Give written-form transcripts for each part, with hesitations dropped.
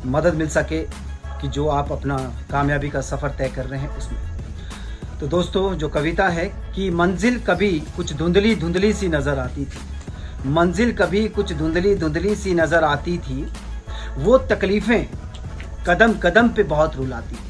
मदद मिल सके कि जो आप अपना कामयाबी का सफ़र तय कर रहे हैं उसमें। तो दोस्तों, जो कविता है कि मंजिल कभी कुछ धुंधली धुंधली सी नज़र आती थी, मंजिल कभी कुछ धुंधली धुंधली सी नज़र आती थी, वो तकलीफ़ें कदम कदम पे बहुत रुलाती थी।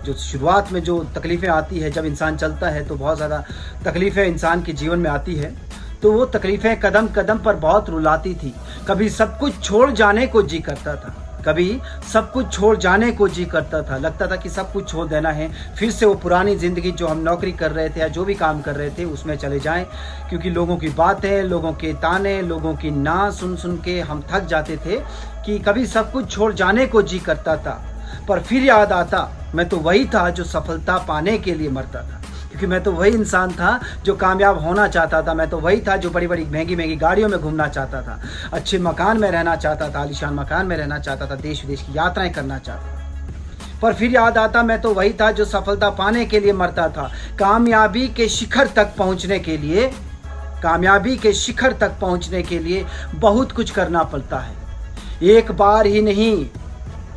जो शुरुआत में जो तकलीफ़ें आती है, जब इंसान चलता है तो बहुत ज़्यादा तकलीफ़ें इंसान के जीवन में आती है, तो वो तकलीफ़ें कदम कदम पर बहुत रुलाती थी। कभी सब कुछ छोड़ जाने को जी करता था, कभी सब कुछ छोड़ जाने को जी करता था। लगता था कि सब कुछ छोड़ देना है, फिर से वो पुरानी ज़िंदगी जो हम नौकरी कर रहे थे या जो भी काम कर रहे थे उसमें चले जाएं, क्योंकि लोगों की बातें, लोगों के ताने, लोगों की ना सुन सुन के हम थक जाते थे। कि कभी सब कुछ छोड़ जाने को जी करता था, पर फिर याद आता मैं तो वही था जो सफलता पाने के लिए मरता था। क्योंकि मैं तो वही इंसान था जो कामयाब होना चाहता था, मैं तो वही था जो बड़ी बड़ी महंगी महंगी गाड़ियों में घूमना चाहता था, अच्छे मकान में रहना चाहता था, आलीशान मकान में रहना चाहता था, देश विदेश की यात्राएं करना चाहता था। पर फिर याद आता मैं तो वही था जो सफलता पाने के लिए मरता था। कामयाबी के शिखर तक पहुंचने के लिए, कामयाबी के शिखर तक पहुंचने के लिए बहुत कुछ करना पड़ता है। एक बार ही नहीं,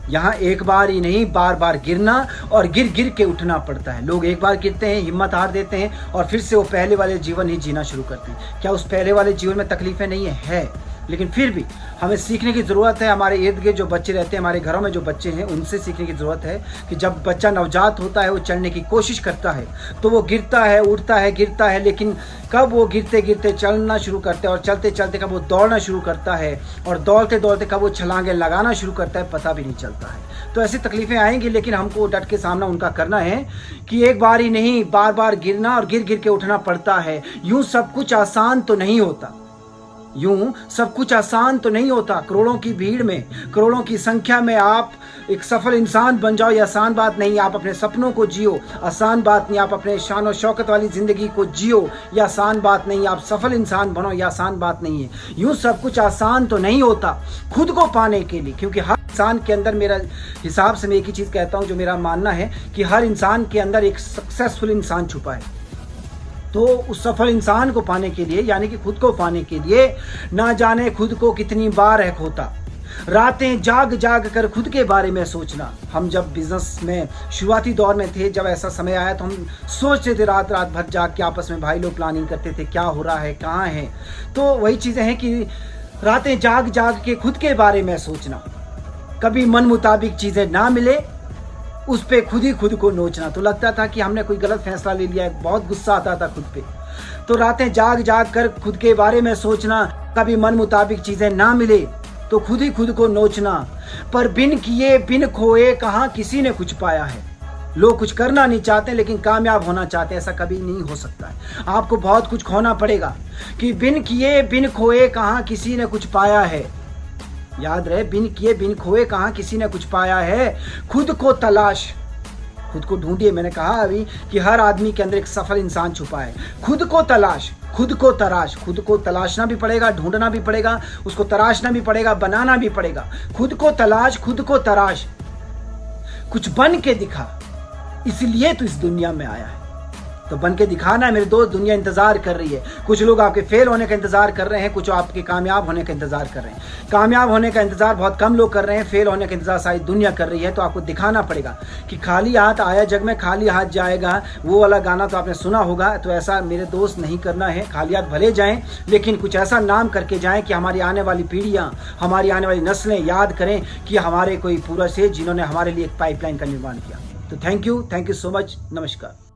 यहाँ एक बार ही नहीं, बार बार गिरना और गिर गिर के उठना पड़ता है। लोग एक बार गिरते हैं, हिम्मत हार देते हैं और फिर से वो पहले वाले जीवन ही जीना शुरू करते हैं। क्या उस पहले वाले जीवन में तकलीफें नहीं है? लेकिन फिर भी हमें सीखने की ज़रूरत है। हमारे इर्द गिर्द जो बच्चे रहते हैं, हमारे घरों में जो बच्चे हैं, उनसे सीखने की ज़रूरत है कि जब बच्चा नवजात होता है, वो चलने की कोशिश करता है तो वो गिरता है, उठता है, गिरता है, लेकिन कब वो गिरते गिरते चलना शुरू करता है और चलते चलते कब वो दौड़ना शुरू करता है और दौड़ते दौड़ते कब वो छलांगे लगाना शुरू करता है, पता भी नहीं चलता है। तो ऐसी तकलीफ़ें आएंगी, लेकिन हमको डट के सामना उनका करना है कि एक बार ही नहीं, बार बार गिरना और गिर गिर के उठना पड़ता है। यूँ सब कुछ आसान तो नहीं होता, यूं सब कुछ आसान तो नहीं होता। करोड़ों की भीड़ में, करोड़ों की संख्या में आप एक सफल इंसान बन जाओ, ये आसान बात नहीं। आप अपने सपनों को जियो, आसान बात नहीं। आप अपने शान और शौकत वाली ज़िंदगी को जियो, ये आसान बात नहीं। आप सफल इंसान बनो, ये आसान बात नहीं है। यूं सब कुछ आसान तो नहीं होता खुद को पाने के लिए, क्योंकि हर इंसान के अंदर, मेरा हिसाब से मैं एक ही चीज़ कहता हूँ, जो मेरा मानना है कि हर इंसान के अंदर एक सक्सेसफुल इंसान छुपा है। तो उस सफल इंसान को पाने के लिए, यानी कि खुद को पाने के लिए, ना जाने खुद को कितनी बार है खोता, रातें जाग जाग कर खुद के बारे में सोचना। हम जब बिजनेस में शुरुआती दौर में थे, जब ऐसा समय आया तो हम सोचते थे, रात रात भर जाग के आपस में भाई लोग प्लानिंग करते थे, क्या हो रहा है, कहाँ है। तो वही चीज़ें हैं कि रातें जाग जाग के खुद के बारे में सोचना, कभी मन मुताबिक चीज़ें ना मिले उस पे खुद को नोचना। तो लगता था कि हमने कोई गलत फैसला ले लिया है, बहुत गुस्सा आता था खुद पे। तो रातें जाग जाग कर खुद के बारे में सोचना, कभी मन मुताबिक चीज़ें ना मिले तो खुद को नोचना। पर बिन किए बिन खोए कहाँ किसी ने कुछ पाया है। लोग कुछ करना नहीं चाहते लेकिन कामयाब होना चाहते हैं, ऐसा कभी नहीं हो सकता है। आपको बहुत कुछ खोना पड़ेगा। कि बिन किए बिन खोए कहाँ किसी ने कुछ पाया है, याद रहे, बिन किए बिन खोए कहाँ किसी ने कुछ पाया है। खुद को तलाश, खुद को ढूंढिए। मैंने कहा अभी कि हर आदमी के अंदर एक सफल इंसान छुपा है। खुद को तलाश, खुद को तराश, खुद को तलाशना भी पड़ेगा, ढूंढना भी पड़ेगा, उसको तराशना भी पड़ेगा, बनाना भी पड़ेगा। खुद को तलाश, खुद को तराश, कुछ बन के दिखा, इसलिए तो इस दुनिया में आया है। तो बन के दिखाना है मेरे दोस्त, दुनिया इंतजार कर रही है। कुछ लोग आपके फेल होने का इंतजार कर रहे हैं, कुछ आपके कामयाब होने का इंतजार कर रहे हैं। कामयाब होने का इंतजार बहुत कम लोग कर रहे हैं, फेल होने का इंतजार सारी दुनिया कर रही है। तो आपको दिखाना पड़ेगा कि खाली हाथ आया जग में खाली हाथ जाएगा, वो वाला गाना तो आपने सुना होगा। तो ऐसा मेरे दोस्त नहीं करना है। खाली हाथ भले जाएं, लेकिन कुछ ऐसा नाम करके जाएं कि हमारी आने वाली पीढ़ियाँ, हमारी आने वाली नस्लें याद करें कि हमारे कोई पूर्वज थे जिन्होंने हमारे लिए एक पाइपलाइन का निर्माण किया। तो थैंक यू सो मच, नमस्कार।